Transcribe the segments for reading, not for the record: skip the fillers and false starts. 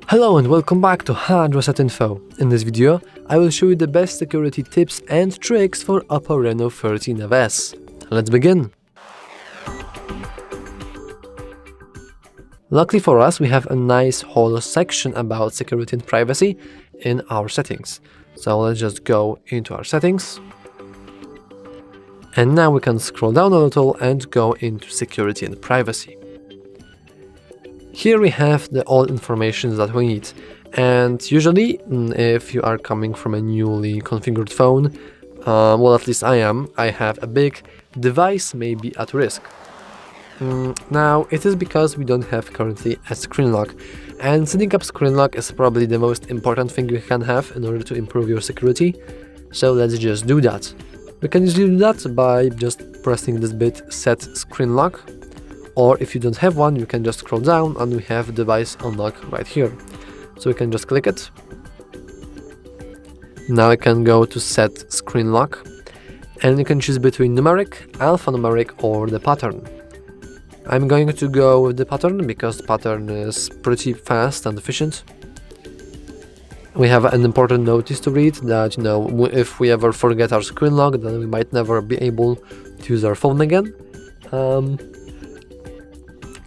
Hello and welcome back to HardReset.Info. In this video, I will show you the best security tips and tricks for OPPO Reno13 FS. Let's begin! Luckily for us, we have a nice whole section about security and privacy in our settings. So let's just go into our settings. And now we can scroll down a little and go into security and privacy. Here we have all information that we need, and usually if you are coming from a newly configured phone, well, at least I have a big device may be at risk. Now it is because we don't have currently a screen lock, and setting up screen lock is probably the most important thing you can have in order to improve your security, so let's just do that. We can usually do that by just pressing this bit set screen lock. Or if you don't have one, you can just scroll down and we have device unlock right here. So we can just click it. Now I can go to set screen lock and you can choose between numeric, alphanumeric or the pattern. I'm going to go with the pattern because the pattern is pretty fast and efficient. We have an important notice to read that, if we ever forget our screen lock, then we might never be able to use our phone again.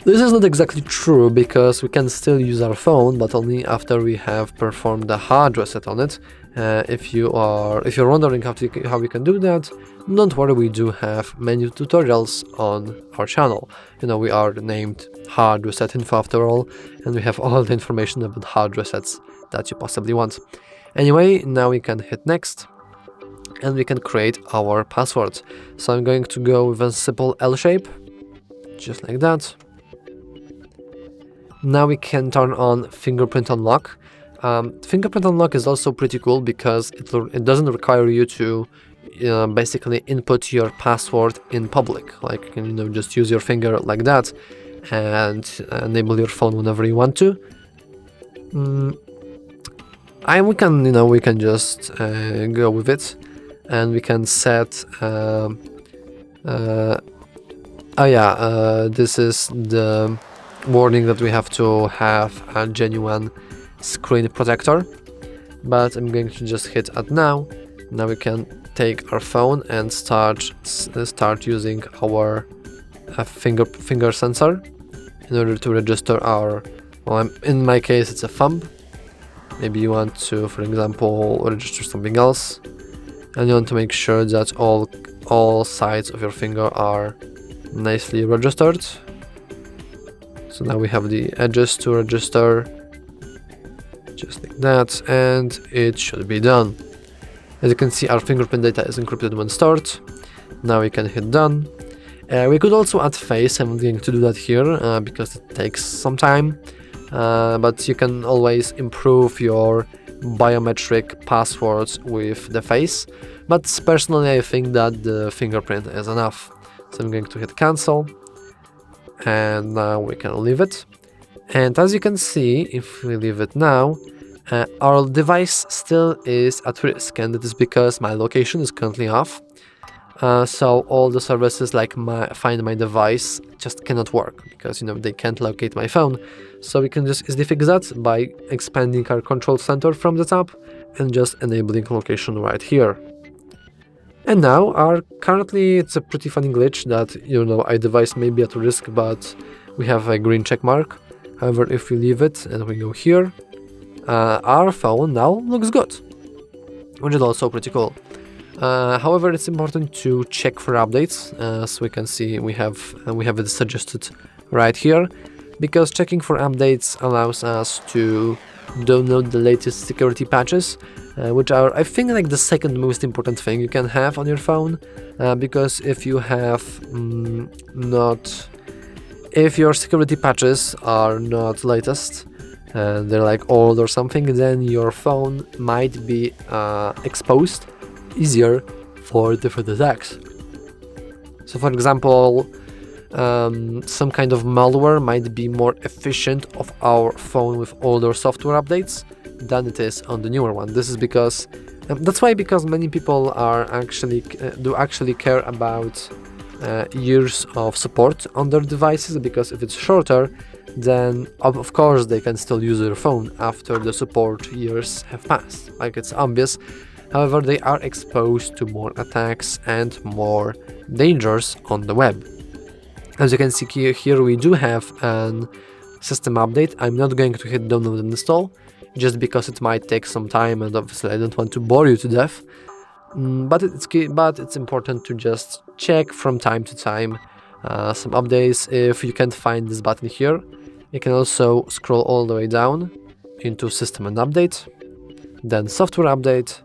This is not exactly true because we can still use our phone, but only after we have performed the hard reset on it. If you're wondering how we can do that, don't worry, we do have many tutorials on our channel. We are named HardReset.Info after all, and we have all the information about hard resets that you possibly want. Anyway, now we can hit next, and we can create our password. So I'm going to go with a simple L shape, just like that. Now we can turn on fingerprint unlock. Fingerprint unlock is also pretty cool because it doesn't require you to basically input your password in public. Like you can just use your finger like that and enable your phone whenever you want to. We can just go with it, and we can set. This is the warning that we have to have a genuine screen protector, but I'm going to just hit add now. Now we can take our phone and start using our finger sensor in order to register our, in my case it's a thumb. Maybe you want to, for example, register something else, and you want to make sure that all sides of your finger are nicely registered. So now we have the edges to register, just like that, and it should be done. As you can see, our fingerprint data is encrypted when stored. Now we can hit done. We could also add face. I'm not going to do that here because it takes some time, but you can always improve your biometric passwords with the face. But personally, I think that the fingerprint is enough. So I'm going to hit cancel. And now we can leave it, and as you can see, if we leave it now, our device still is at risk, and it is because my location is currently off, so all the services like find my device just cannot work because they can't locate my phone. So we can just easily fix that by expanding our control center from the top and just enabling location right here. And now, currently it's a pretty funny glitch that, our device may be at risk, but we have a green check mark. However, if we leave it and we go here, our phone now looks good, which is also pretty cool. However, it's important to check for updates, so we can see we have it suggested right here, because checking for updates allows us to download the latest security patches, which are, I think, like the second most important thing you can have on your phone, because if you have if your security patches are not latest and they're like old or something, then your phone might be exposed easier for different attacks. So for example, some kind of malware might be more efficient of our phone with older software updates than it is on the newer one. This is because because many people are actually care about years of support on their devices, because if it's shorter, then of course they can still use your phone after the support years have passed, like it's obvious. However, they are exposed to more attacks and more dangers on the web. As you can see here we do have an system update. I'm not going to hit download and install, just because it might take some time, and obviously I don't want to bore you to death. But it's important to just check from time to time some updates. If you can't find this button here, you can also scroll all the way down into System and Update, then Software Update,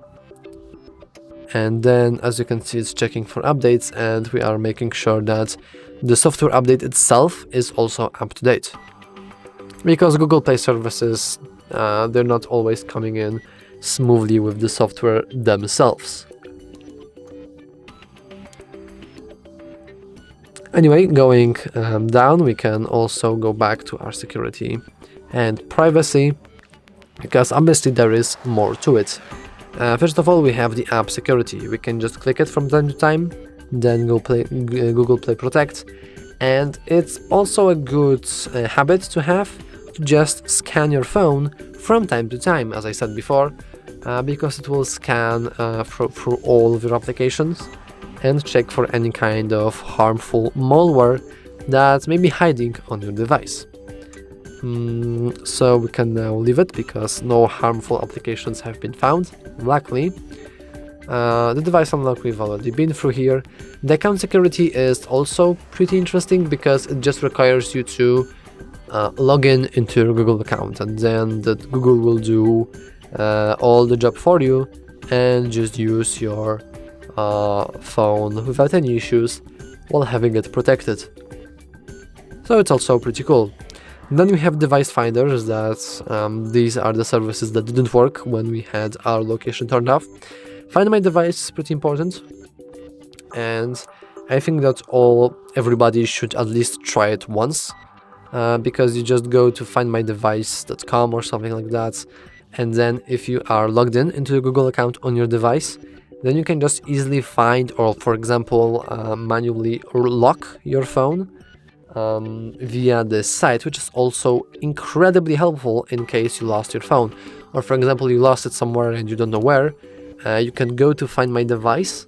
and then as you can see it's checking for updates, and we are making sure that the software update itself is also up to date, because Google Play services, they're not always coming in smoothly with the software themselves. Anyway, going down, we can also go back to our security and privacy, because obviously there is more to it. First of all, we have the app security. We can just click it from time to time, then Google Play Protect, and it's also a good habit to have, to just scan your phone from time to time, as I said before, because it will scan through all of your applications and check for any kind of harmful malware that may be hiding on your device. So we can now leave it, because no harmful applications have been found, luckily. The device unlock we've already been through here. The account security is also pretty interesting, because it just requires you to log in into your Google account, and then Google will do all the job for you and just use your phone without any issues while having it protected. So it's also pretty cool. Then we have device finders. These are the services that didn't work when we had our location turned off. Find My Device is pretty important, and I think that everybody should at least try it once, because you just go to findmydevice.com or something like that, and then if you are logged into the Google account on your device, then you can just easily find, or for example manually lock your phone via this site, which is also incredibly helpful in case you lost your phone, or for example you lost it somewhere and you don't know where. You can go to Find My Device,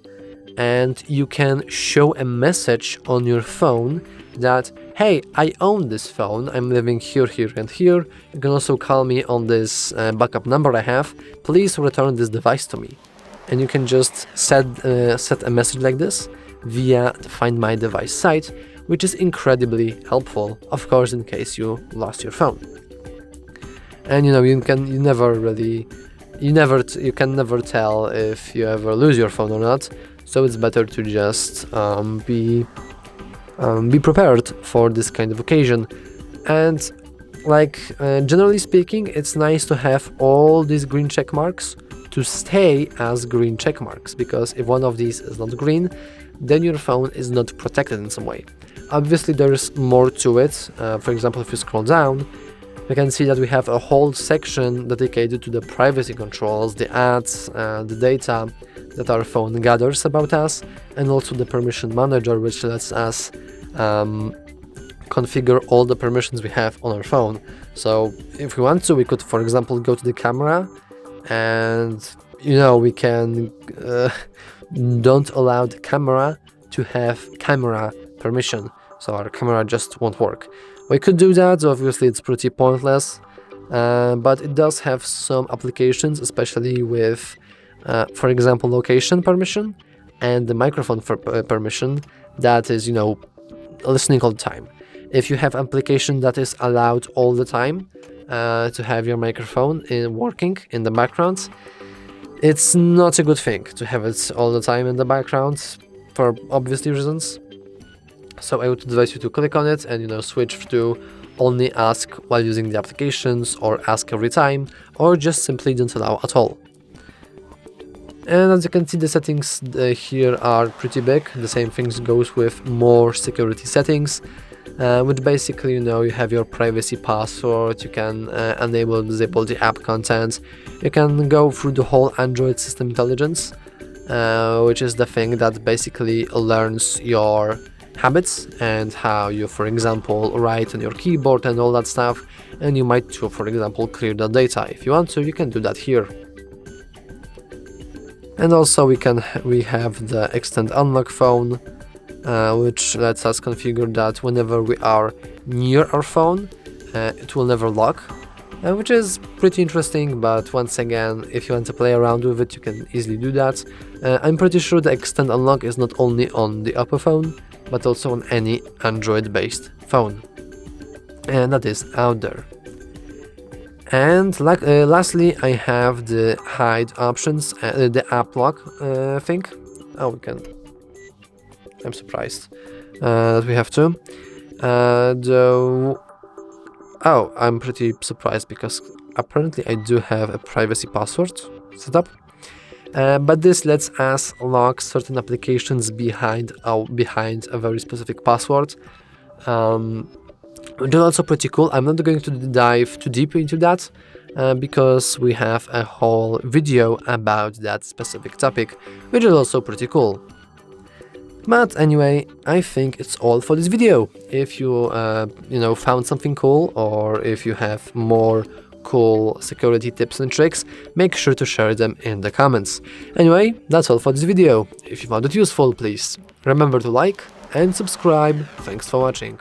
and you can show a message on your phone that, hey, I own this phone, I'm living here, here and here, you can also call me on this backup number I have, please return this device to me. And you can just set a message like this via the Find My Device site, which is incredibly helpful, of course, in case you lost your phone. And you can never tell if you ever lose your phone or not, so it's better to just be prepared for this kind of occasion. And generally speaking, it's nice to have all these green check marks to stay as green check marks, because if one of these is not green, then your phone is not protected in some way. Obviously there's more to it. For example, if you scroll down, we can see that we have a whole section dedicated to the privacy controls, the ads, the data that our phone gathers about us, and also the permission manager, which lets us configure all the permissions we have on our phone. So if we want to, we could, for example, go to the camera, and we can don't allow the camera to have camera permission, so our camera just won't work. We could do that, obviously it's pretty pointless, but it does have some applications, especially with, for example, location permission and the microphone permission, that is, listening all the time. If you have application that is allowed all the time to have your microphone working in the background, it's not a good thing to have it all the time in the background for obvious reasons. So I would advise you to click on it and switch to only ask while using the applications, or ask every time, or just simply don't allow at all. And as you can see, the settings here are pretty big. The same things goes with more security settings, which basically you have your privacy password, you can enable and disable the app content, you can go through the whole Android system intelligence, which is the thing that basically learns your habits and how you, for example, write on your keyboard and all that stuff, and you might too, for example, clear the data. If you want to, you can do that here. And also we have the extend unlock phone, which lets us configure that whenever we are near our phone, it will never lock, which is pretty interesting. But once again, if you want to play around with it, you can easily do that. I'm pretty sure the extend unlock is not only on the OPPO phone, but also on any Android-based phone, and that is out there. And lastly, I have the hide options, the app lock thing. Oh, we can. I'm surprised that we have to. Oh, I'm pretty surprised because apparently I do have a privacy password set up. But this lets us lock certain applications behind a very specific password. Which is also pretty cool. I'm not going to dive too deep into that because we have a whole video about that specific topic, which is also pretty cool. But anyway, I think it's all for this video. If you found something cool, or if you have more cool security tips and tricks, make sure to share them in the comments. Anyway, that's all for this video. If you found it useful, please remember to like and subscribe. Thanks for watching.